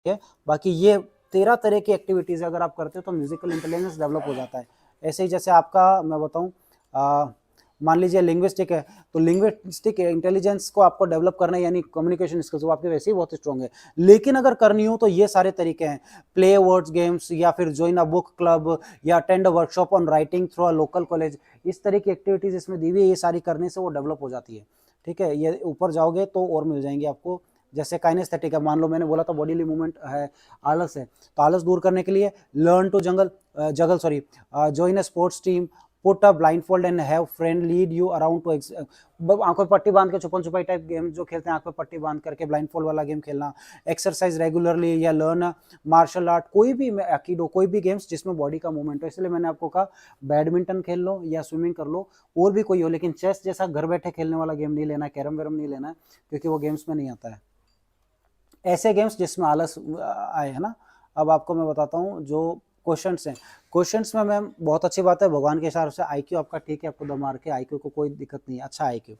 है। बाकी ये 13 तरह की एक्टिविटीज़ अगर आप करते हो तो म्यूजिकल इंटेलिजेंस डेवलप हो जाता है। ऐसे ही जैसे आपका मैं बताऊं, मान लीजिए लिंग्विस्टिक है, तो लिंग्विस्टिक इंटेलिजेंस को आपको डेवलप करना है, यानी कम्युनिकेशन स्किल्स वो आपके वैसे ही बहुत स्ट्रॉन्ग है। लेकिन अगर करनी हो तो ये सारे तरीके हैं, प्ले वर्ड्स गेम्स, या फिर ज्वाइन अ बुक क्लब, या attend a workshop on writing through a local college. इस तरह की एक्टिविटीज इसमें दी हुई है, ये सारी करने से वो डेवलप हो जाती है। ठीक है, ये ऊपर जाओगे तो और मिल जाएंगे आपको। जैसे काइनेस्थेटिक है, मान लो मैंने बोला था बॉडीली मूवमेंट है, आलस है, तो आलस दूर करने के लिए learn to juggle sorry join a sports team, put a blindfold and have friend lead you around too, आंखों पे पट्टी बांध के छुपन छुपाई टाइप गेम जो खेलते हैं, आंखों पे पट्टी बांध करके ब्लाइंड फोल्ड वाला गेम खेलना, एक्सरसाइज रेगुलरली, या लर्न मार्शल आर्ट, कोई भी एक्डो, कोई भी गेम्स जिसमें बॉडी का मूवमेंट हो। इसलिए मैंने आपको कहा बैडमिंटन खेल लो या स्विमिंग कर लो, और भी कोई हो, लेकिन चेस जैसा घर बैठे खेलने वाला गेम नहीं लेना है, कैरम वेरम नहीं लेना है, क्योंकि वो गेम्स में नहीं आता है। ऐसे गेम्स जिसमें आलस आए, है ना। अब आपको मैं बताता हूँ जो क्वेश्चंस हैं। क्वेश्चंस में मैम बहुत अच्छी बात है, भगवान के हिसाब से आईक्यू आपका ठीक है, आपको दम मार के आईक्यू को कोई दिक्कत नहीं है, अच्छा आईक्यू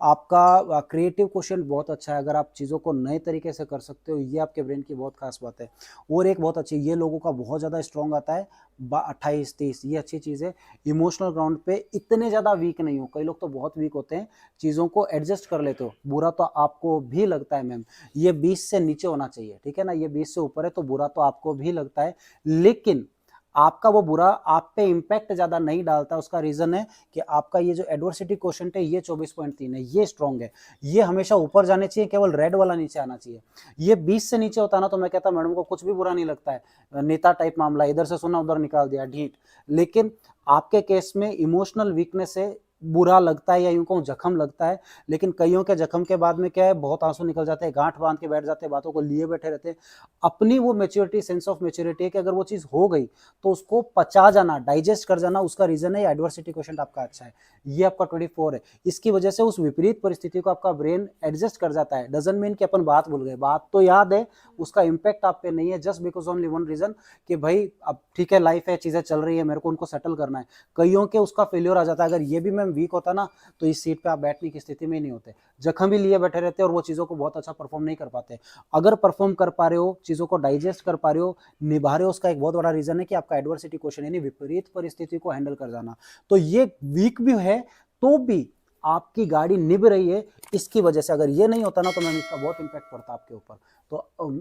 आपका। क्रिएटिव क्वेश्चन बहुत अच्छा है, अगर आप चीज़ों को नए तरीके से कर सकते हो, ये आपके ब्रेन की बहुत खास बात है। और एक बहुत अच्छी, ये लोगों का बहुत ज़्यादा स्ट्रॉन्ग आता है 28-30, ये अच्छी चीज़ है। इमोशनल ग्राउंड पे इतने ज़्यादा वीक नहीं हो, कई लोग तो बहुत वीक होते हैं, चीज़ों को एडजस्ट कर लेते हो। बुरा तो आपको भी लगता है मैम, ये 20 से नीचे होना चाहिए, ठीक है ना, ये 20 से ऊपर है तो बुरा तो आपको भी लगता है, लेकिन आपका वो बुरा आप पे इंपैक्ट ज्यादा नहीं डालता। उसका रीजन है कि आपका ये जो एडवर्सिटी क्वोशंट है ये 24.3 है, ये स्ट्रॉन्ग है, ये हमेशा ऊपर जाने चाहिए, केवल रेड वाला नीचे आना चाहिए। ये 20 से नीचे होता ना तो मैं कहता मैडम को कुछ भी बुरा नहीं लगता है, नेता टाइप मामला, इधर से सुना उधर निकाल दिया ढीठ। लेकिन आपके केस में इमोशनल वीकनेस है, बुरा लगता है, या यूं कहूं जख्म लगता है, लेकिन कईयों के जख्म के बाद में क्या है, बहुत आंसू निकल जाते हैं, गांठ बांध के बैठ जाते हैं, बातों को लिए बैठे रहते हैं। अपनी वो मेच्योरिटी, सेंस ऑफ मेच्योरिटी है कि अगर वो चीज हो गई तो उसको पचा जाना, डाइजेस्ट कर जाना, उसका रीजन है एडवर्सिटी क्वेश्चन आपका अच्छा है, ये आपका 24 है। इसकी वजह से उस विपरीत परिस्थिति को आपका ब्रेन एडजस्ट कर जाता है। डजंट मीन कि अपन बात भूल गए, बात तो याद है, उसका इंपैक्ट आप पे नहीं है, just because only one reason कि भाई अब ठीक है, लाइफ है, चीजें चल रही है, मेरे को उनको सेटल करना है। कईयों के उसका फेल्योर आ जाता है। अगर ये भी मैम वीक होता ना तो इस सीट पे आप बैठने की स्थिति में नहीं होते, जख्म भी लिए बैठे रहते और वो चीजों को बहुत अच्छा परफॉर्म नहीं कर पाते। अगर परफॉर्म कर पा रहे हो, चीजों को डाइजेस्ट कर पा रहे हो, निभा रहे हो, उसका एक बहुत बड़ा रीजन है कि आपका एडवर्सिटी क्वेश्चन, यानी विपरीत परिस्थिति को हैंडल कर जाना। तो ये वीक भी है तो भी आपकी गाड़ी निभ रही है इसकी वजह से। अगर ये नहीं होता ना तो मैम इसका बहुत इंपैक्ट पड़ता आपके ऊपर। तो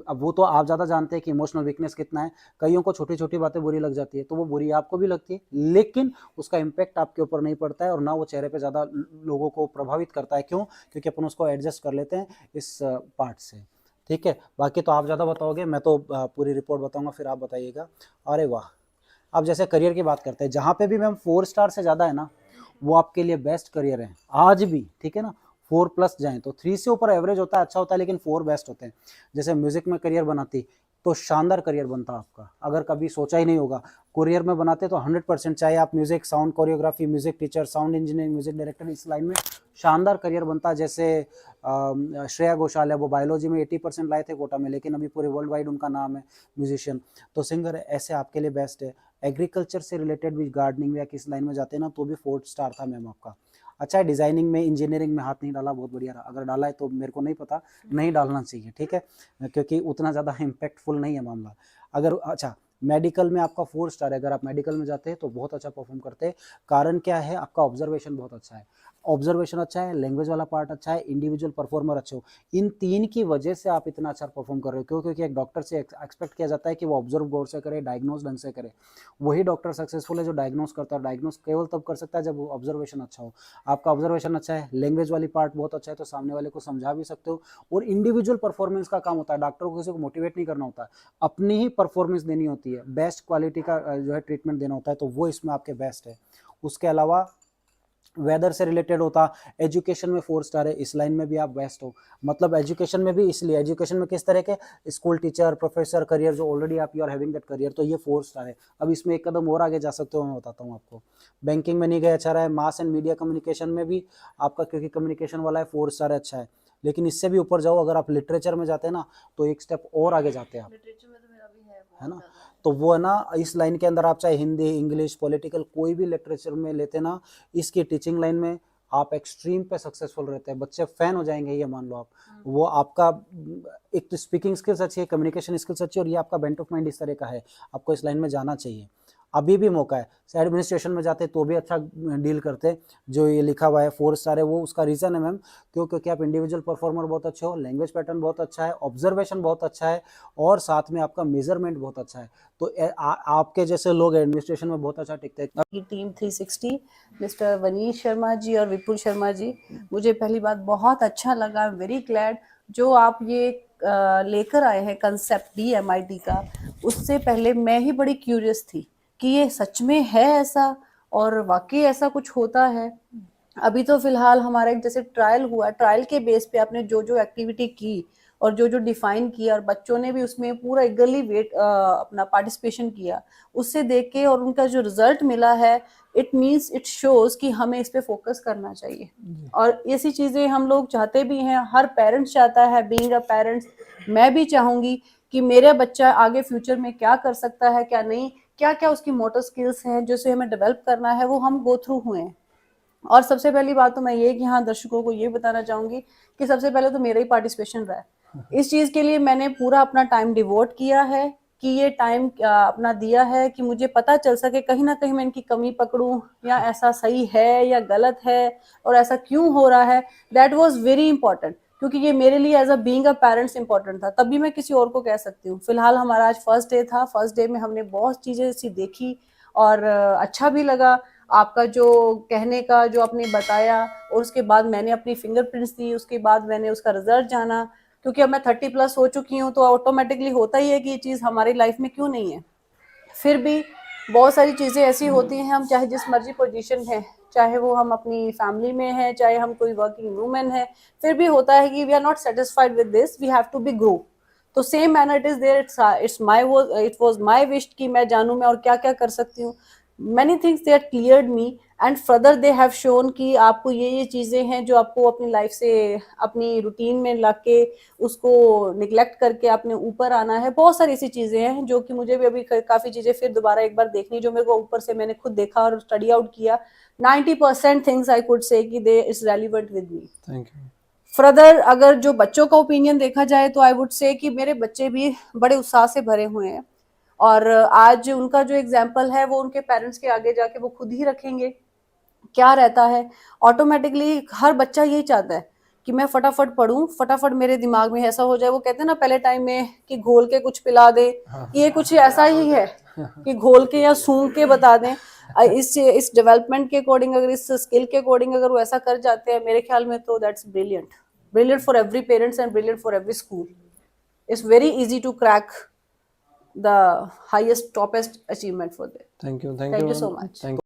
अब वो तो आप ज्यादा जानते हैं कि इमोशनल वीकनेस कितना है। कईयों को छोटी छोटी बातें बुरी लग जाती है तो वो बुरी आपको भी लगती है, लेकिन उसका इंपैक्ट आपके ऊपर नहीं पड़ता है, और ना वो चेहरे पे ज्यादा लोगों को प्रभावित करता है। क्यों? क्योंकि अपन उसको एडजस्ट कर लेते हैं इस पार्ट से। ठीक है, बाकी तो आप ज़्यादा बताओगे, मैं तो पूरी रिपोर्ट बताऊंगा, फिर आप बताइएगा। अरे वाह। अब जैसे करियर की बात करते हैं, जहाँ पे भी मैम 4 स्टार से ज़्यादा है ना वो आपके लिए बेस्ट करियर है आज भी, ठीक है ना। 4+ जाए तो 3 से ऊपर एवरेज होता है, अच्छा होता है, लेकिन 4 बेस्ट होते हैं। जैसे म्यूजिक में करियर बनाती तो शानदार करियर बनता आपका, अगर कभी सोचा ही नहीं होगा। करियर में बनाते तो 100%, चाहे आप music, sound choreography, music teacher, sound engineering, music director, इस लाइन में शानदार करियर बनता। जैसे श्रेया घोषाल है, वो बायोलॉजी में 80% लाए थे कोटा में, लेकिन अभी पूरे वर्ल्ड वाइड उनका नाम है म्यूजिशियन। तो सिंगर ऐसे आपके लिए बेस्ट है। एग्रीकल्चर से रिलेटेड भी गार्डनिंग या किस लाइन में जाते हैं ना तो भी 4 स्टार था मैम आपका। अच्छा है, डिजाइनिंग में, इंजीनियरिंग में हाथ नहीं डाला, बहुत बढ़िया रहा। अगर डाला है तो मेरे को नहीं पता, नहीं डालना चाहिए, ठीक है, क्योंकि उतना ज़्यादा इम्पैक्टफुल नहीं है मामला। अगर अच्छा मेडिकल में आपका 4 स्टार है, अगर आप मेडिकल में जाते हैं तो बहुत अच्छा परफॉर्म करते हैं। कारण क्या है, आपका ऑब्जर्वेशन बहुत अच्छा है, ऑब्जर्वेशन अच्छा है, लैंग्वेज वाला पार्ट अच्छा है, इंडिविजुअल परफॉर्मर अच्छे हो। इन 3 की वजह से आप इतना अच्छा परफॉर्म कर रहे हो। क्यों? क्योंकि एक डॉक्टर से एक्सपेक्ट किया जाता है कि वो ऑब्जर्व गौर से करे, डायग्नोज ढंग से करे। वही डॉक्टर सक्सेसफुल है जो डायग्नोज करता है। डायग्नोज केवल तब कर सकता है जब ऑब्जर्वेशन अच्छा हो। आपका ऑब्जर्वेशन अच्छा है, लैंग्वेज वाली पार्ट बहुत अच्छा है, तो सामने वाले को समझा भी सकते हो। और इंडिविजुअल परफॉर्मेंस का काम होता है, डॉक्टर को किसी को मोटिवेट नहीं करना होता है, अपनी ही परफॉर्मेंस देनी होती है, बेस्ट क्वालिटी का जो है ट्रीटमेंट देना होता है, तो वो इसमें आपके बेस्ट है। उसके अलावा वेदर से रिलेटेड होता, एजुकेशन में 4 स्टार है, इस लाइन में भी आप बेस्ट हो। मतलब एजुकेशन में भी, इसलिए एजुकेशन में किस तरह के, स्कूल टीचर, प्रोफेसर करियर, जो ऑलरेडी आप you are having that career, तो ये 4 स्टार है। अब इसमें एक कदम और आगे जा सकते हो, मैं बताता हूँ आपको। बैंकिंग में नहीं गए, अच्छा रहा है। मास एंड मीडिया कम्युनिकेशन में भी आपका, क्योंकि कम्युनिकेशन वाला है, 4 स्टार है, अच्छा है। लेकिन इससे भी ऊपर जाओ, अगर आप लिटरेचर में जाते हैं ना तो एक स्टेप और आगे जाते हैं आप, लिटरेचर में तो मेरा भी है है बहुत ना। ज्यादा है। तो वो है ना, इस लाइन के अंदर आप चाहे हिंदी, इंग्लिश, पॉलिटिकल, कोई भी लिटरेचर में लेते ना, इसकी टीचिंग लाइन में आप एक्सट्रीम पे सक्सेसफुल रहते हैं, बच्चे फैन हो जाएंगे, ये मान लो आप। वो आपका एक तो स्पीकिंग स्किल्स अच्छी है, कम्युनिकेशन स्किल्स अच्छी है, और ये आपका बेंट ऑफ माइंड इस तरह का है, आपको इस लाइन में जाना चाहिए। अभी भी मौका है, एडमिनिस्ट्रेशन में जाते तो भी अच्छा डील करते। जो ये लिखा हुआ है 4 स्टार है, वो उसका रीज़न है मैम, क्योंकि आप इंडिविजुअल परफॉर्मर बहुत अच्छे हो, लैंग्वेज पैटर्न बहुत अच्छा है, ऑब्जर्वेशन बहुत अच्छा है, और साथ में आपका मेजरमेंट बहुत अच्छा है। तो आपके जैसे लोग एडमिनिस्ट्रेशन में बहुत अच्छा टिकते हैं। की टीम 360, मिस्टर वनीश शर्मा जी और विपुल शर्मा जी, मुझे पहली बात बहुत अच्छा लगा, वेरी ग्लैड जो आप ये लेकर आए हैं कंसेप्ट DMIT का। उससे पहले मैं ही बड़ी क्यूरियस थी कि ये सच में है ऐसा, और वाकई ऐसा कुछ होता है। अभी तो फिलहाल हमारा एक जैसे ट्रायल हुआ, ट्रायल के बेस पे आपने जो जो एक्टिविटी की और जो जो डिफाइन किया, और बच्चों ने भी उसमें पूरा ईगरली अपना पार्टिसिपेशन किया, उससे देख के और उनका जो रिजल्ट मिला है, इट मीन्स इट शोज कि हमें इस पे फोकस करना चाहिए। और ऐसी चीजें हम लोग चाहते भी हैं, हर पेरेंट्स चाहता है, बीइंग अ पेरेंट्स मैं भी चाहूंगी कि मेरा बच्चा आगे फ्यूचर में क्या कर सकता है, क्या नहीं, क्या क्या उसकी मोटर स्किल्स हैं जो हमें डेवलप करना है, वो हम गो थ्रू हुए हैं। और सबसे पहली बात तो मैं ये कि हाँ, दर्शकों को ये बताना चाहूंगी कि सबसे पहले तो मेरा ही पार्टिसिपेशन रहा है इस चीज के लिए। मैंने पूरा अपना टाइम डिवोट किया है कि ये टाइम अपना दिया है कि मुझे पता चल सके कहीं ना कहीं मैं इनकी कमी पकड़ूं, या ऐसा सही है या गलत है, और ऐसा क्यों हो रहा है। दैट वाज वेरी इंपॉर्टेंट, क्योंकि ये मेरे लिए as a being a parents important था, तभी मैं किसी और को कह सकती हूँ। फिलहाल हमारा आज फर्स्ट डे था, फर्स्ट डे में हमने बहुत चीजें ऐसी देखी और अच्छा भी लगा। आपका जो कहने का जो आपने बताया, और उसके बाद मैंने अपनी फिंगरप्रिंट्स दी, उसके बाद मैंने उसका रिजल्ट जाना, क्योंकि अब मैं 30+ हो चुकी हूँ, तो ऑटोमेटिकली होता ही है कि ये चीज़ हमारी लाइफ में क्यों नहीं है। फिर भी बहुत सारी चीज़ें ऐसी होती हैं, हम चाहे जिस मर्जी पोजीशन है, चाहे वो हम अपनी फैमिली में है, चाहे हम कोई वर्किंग वूमेन है, फिर भी होता है कि we are not satisfied with this, we have to be grow. तो same manner it is there, it was my wish कि मैं जानूं मैं और क्या क्या कर सकती हूँ। Many things they are cleared me, and further they have shown कि आपको ये चीजें हैं जो आपको अपनी लाइफ से, अपनी रूटीन में लाके उसको निगलेक्ट करके आपने ऊपर आना है। बहुत सारी ऐसी चीजें हैं जो कि मुझे भी अभी काफी चीजें फिर दोबारा एक बार देखनी, जो मेरे को ऊपर से मैंने खुद देखा और स्टडी आउट किया। 90% थिंग्स आई कुड से कि they is relevant with me. Thank you. Further अगर जो बच्चों का ओपिनियन देखा जाए तो आई वुड से कि मेरे बच्चे भी बड़े उत्साह से भरे हुए हैं, और आज उनका जो एग्जाम्पल है वो उनके पेरेंट्स के आगे जाके वो खुद ही रखेंगे। क्या रहता है, ऑटोमेटिकली हर बच्चा यही चाहता है कि मैं फटाफट पढ़ूं, फटाफट मेरे दिमाग में ऐसा हो जाए। वो कहते हैं ना पहले टाइम में कि घोल के कुछ पिला दे, ये कुछ ऐसा ही है कि घोल के या सूंघ के बता दें। इस डेवलपमेंट के अकॉर्डिंग, अगर इस स्किल के अकॉर्डिंग अगर वो ऐसा कर जाते हैं, मेरे ख्याल में तो that's brilliant, brilliant for every parents and brilliant for every school. It's very easy to crack the highest, toppest achievement for them. Thank you. Thank you so much. Thank